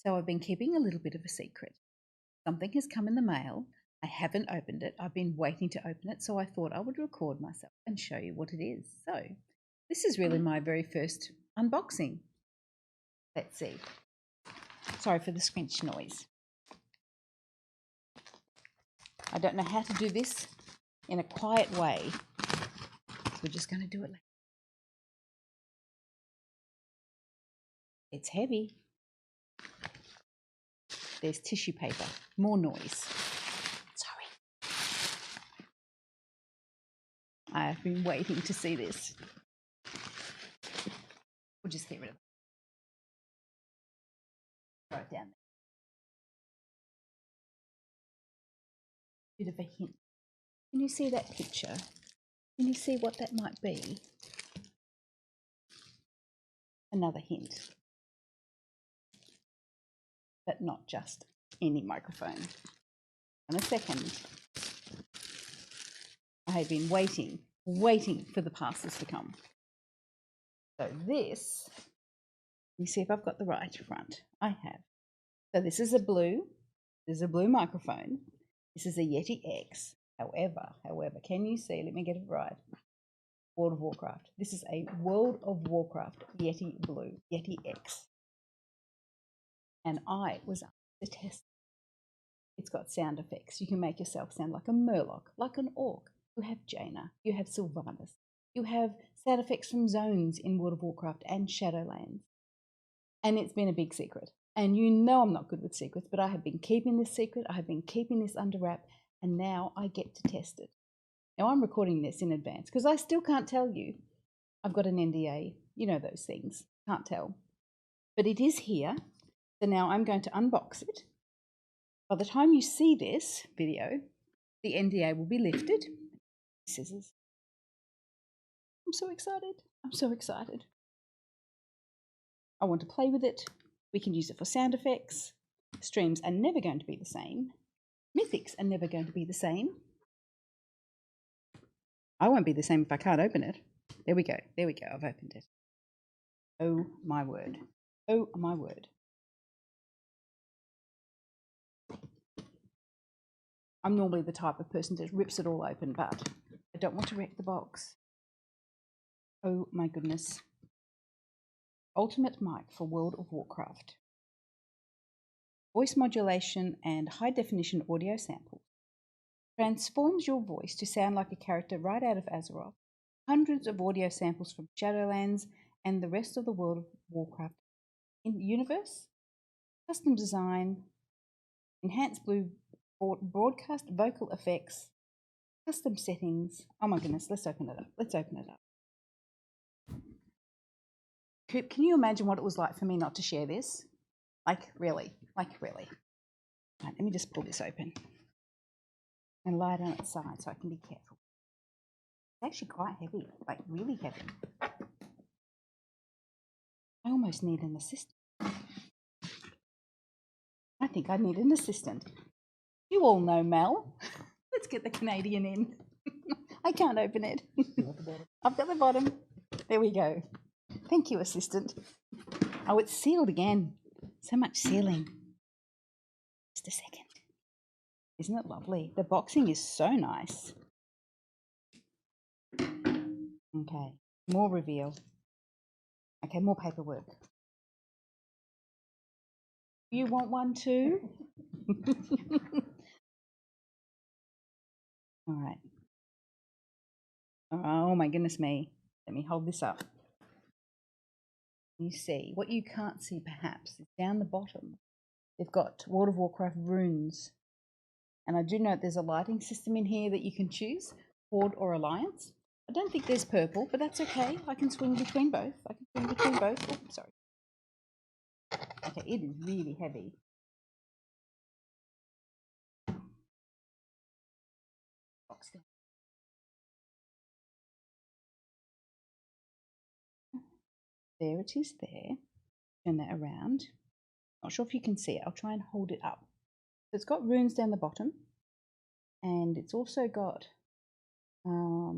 So I've been keeping a little bit of a secret. Something has come in the mail. I haven't opened it. I've been waiting to open it, so I thought I would record myself and show you what it is. So this is really my very first unboxing. Let's see. Sorry for the scrunch noise. I don't know how to do this in a quiet way, so we're just going to do it like it's heavy. There's tissue paper. More noise. Sorry. I have been waiting to see this. We'll just get rid of it. Throw it down there. Bit of a hint. Can you see that picture? Can you see what that might be? Another hint. But not just any microphone. In a second. I have been waiting for the parcels to come. So this, let me see if I've got the right front. I have. So this is a blue microphone. This is a Yeti X. However, can you see, let me get it right. World of Warcraft. This is a World of Warcraft Yeti Blue, Yeti X. And I was up to test. It's got sound effects. You can make yourself sound like a Murloc, like an Orc. You have Jaina, you have Sylvanas, you have sound effects from zones in World of Warcraft and Shadowlands. And it's been a big secret. And you know I'm not good with secrets, but I have been keeping this secret. I have been keeping this under wrap, and now I get to test it. Now I'm recording this in advance because I still can't tell you. I've got an NDA, you know those things. Can't tell. But it is here. So now I'm going to unbox it. By the time you see this video, the NDA will be lifted. Scissors. I'm so excited. I'm so excited. I want to play with it. We can use it for sound effects. Streams are never going to be the same. Mythics are never going to be the same. I won't be the same if I can't open it. There we go. There we go. I've opened it. Oh my word. Oh my word. I'm normally the type of person that rips it all open, but I don't want to wreck the box. Oh my goodness. Ultimate mic for World of Warcraft. Voice modulation and high definition audio samples. Transforms your voice to sound like a character right out of Azeroth. Hundreds of audio samples from Shadowlands and the rest of the World of Warcraft in the universe. Custom design. Enhanced blue broadcast vocal effects. Custom settings. Oh my goodness, let's open it up. Let's open it up. Can you imagine what it was like for me not to share this? Like really. Right, let me just pull this open and lie it on its side so I can be careful. It's actually quite heavy, like really heavy. I almost need an assistant. I think I need an assistant. You all know Mel. Let's get the Canadian in. I can't open it. I've got the bottom. There we go. Thank you, assistant. Oh, it's sealed again. So much sealing. Just a second. Isn't it lovely? The boxing is so nice. Okay, more reveal. Okay, more paperwork. You want one too? All right. Oh my goodness me. Let me hold this up. You see, what you can't see perhaps is down the bottom. They've got World of Warcraft runes. And I do note there's a lighting system in here that you can choose, Horde or Alliance. I don't think there's purple, but that's okay. I can swing between both. Oh, sorry. Okay, it is really heavy. Box down. There it is there. Turn that around. Not sure if you can see it. I'll try and hold it up. So it's got runes down the bottom. And it's also got, I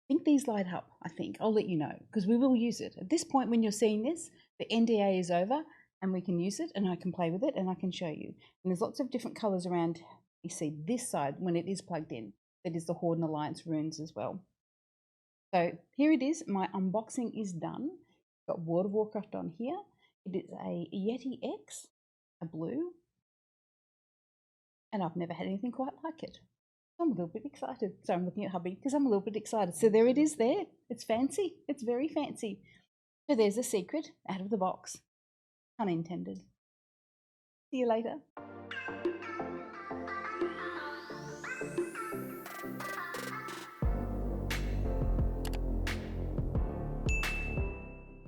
think these light up, I think. I'll let you know, because we will use it. At this point when you're seeing this, the NDA is over, and we can use it, and I can play with it, and I can show you. And there's lots of different colors around. You see this side when it is plugged in. That is the Horde and Alliance runes as well. So here it is. My unboxing is done. Got World of Warcraft on here. It is a Yeti X, a blue, and I've never had anything quite like it. I'm a little bit excited. So I'm looking at hubby because I'm a little bit excited. So there it is there. It's fancy. It's very fancy. So there's a secret out of the box. Unintended. See you later.